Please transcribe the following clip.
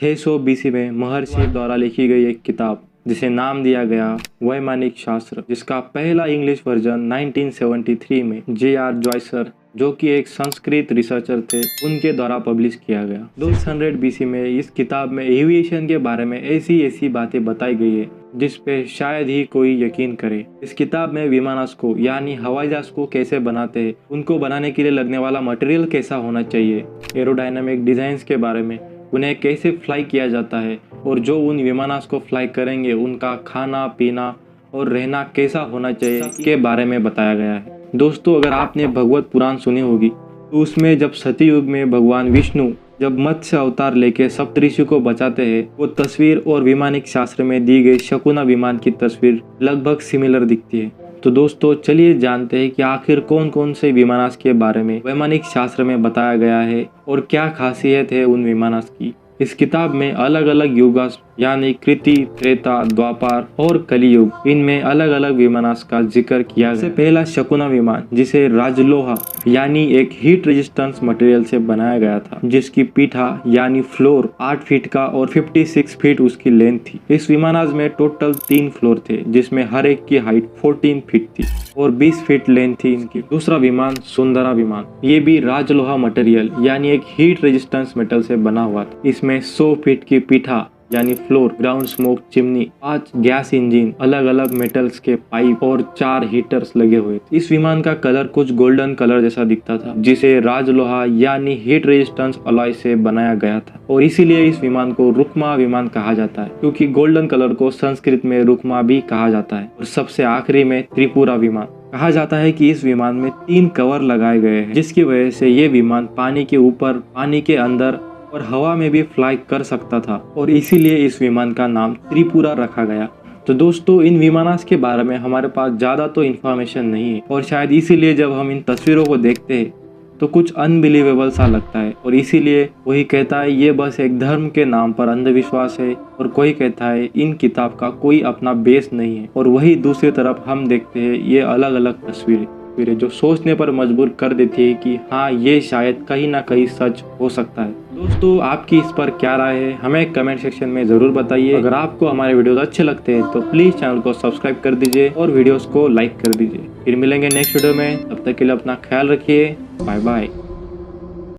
600 BC में महर्षि द्वारा लिखी गई एक किताब जिसे नाम दिया गया वैमानिक शास्त्र, जिसका पहला इंग्लिश वर्जन 1973 में J.R. जॉयसर, जो कि एक संस्कृत रिसर्चर थे, उनके द्वारा पब्लिश किया गया। 200 BC में इस किताब में एविएशन के बारे में ऐसी बातें बताई गई है जिस पे शायद ही कोई यकीन करे। इस किताब में विमानस को यानी हवाई जहाज को कैसे बनाते हैं, उनको बनाने के लिए लगने वाला मटेरियल कैसा होना चाहिए, एरोडायनामिक डिजाइन्स के बारे में, उन्हें कैसे फ्लाई किया जाता है और जो उन विमानस को फ्लाई करेंगे उनका खाना पीना और रहना कैसा होना चाहिए, इसके बारे में बताया गया है। दोस्तों, अगर आपने भगवत पुराण सुनी होगी तो उसमें जब सतयुग में भगवान विष्णु जब मत्स्य अवतार लेके सप्तऋषि को बचाते हैं, वो तस्वीर और वैमानिक शास्त्र में दी गई शकुना विमान की तस्वीर लगभग सिमिलर दिखती है। तो दोस्तों, चलिए जानते हैं कि आखिर कौन कौन से विमानास के बारे में वैमानिक शास्त्र में बताया गया है और क्या खासियत है उन विमानास की। इस किताब में अलग अलग युगास यानी कृति, त्रेता, द्वापर और कलियुग, इनमें अलग अलग विमानास का जिक्र किया गया। सबसे पहला शकुना विमान, जिसे राजलोहा यानी एक हीट रेजिस्टेंस मटेरियल से बनाया गया था, जिसकी पीठा यानी फ्लोर 8 फीट का और 56 फीट उसकी लेंथ थी। इस विमानास में टोटल 3 फ्लोर थे, जिसमें हर एक की हाइट 14 फीट थी और 20 फीट लेंथ थी इनकी। दूसरा विमान सुंदरा विमान, ये भी राजलोहा मटेरियल यानी एक हीट रेजिस्टेंस मेटल से बना हुआ था। इसमें 100 फीट की पीठा यानी floor, ground smoke chimney, 5 gas engine, अलग अलग मेटल्स के पाइप और 4 हीटर्स लगे हुए थे। इस विमान का कलर कुछ गोल्डन कलर जैसा दिखता था, जिसे राजलोहा यानी हीट रेजिस्टेंस अलॉय से बनाया गया था और इसीलिए इस विमान को रुक्मा विमान कहा जाता है, क्योंकि गोल्डन कलर को संस्कृत में रुक्मा भी कहा जाता है। और सबसे आखिरी में त्रिपुरा विमान, कहा जाता है कि इस विमान में 3 कवर लगाए गए हैं, जिसकी वजह से ये विमान पानी के ऊपर, पानी के अंदर और हवा में भी फ्लाई कर सकता था और इसीलिए इस विमान का नाम त्रिपुरा रखा गया। तो दोस्तों, इन विमानास के बारे में हमारे पास ज़्यादा तो इन्फॉर्मेशन नहीं है और शायद इसीलिए जब हम इन तस्वीरों को देखते हैं तो कुछ अनबिलीवेबल सा लगता है और इसीलिए कोई कहता है ये बस एक धर्म के नाम पर अंधविश्वास है और कोई कहता है इन किताब का कोई अपना बेस नहीं है। और वही दूसरी तरफ हम देखते हैं ये अलग अलग तस्वीरें जो सोचने पर मजबूर कर देती है कि हाँ, ये शायद कहीं ना कहीं सच हो सकता है। दोस्तों, आपकी इस पर क्या राय है, हमें कमेंट सेक्शन में ज़रूर बताइए। अगर आपको हमारे वीडियोस अच्छे लगते हैं तो प्लीज़ चैनल को सब्सक्राइब कर दीजिए और वीडियोस को लाइक कर दीजिए। फिर मिलेंगे नेक्स्ट वीडियो में, तब तक के लिए अपना ख्याल रखिए। Bye bye.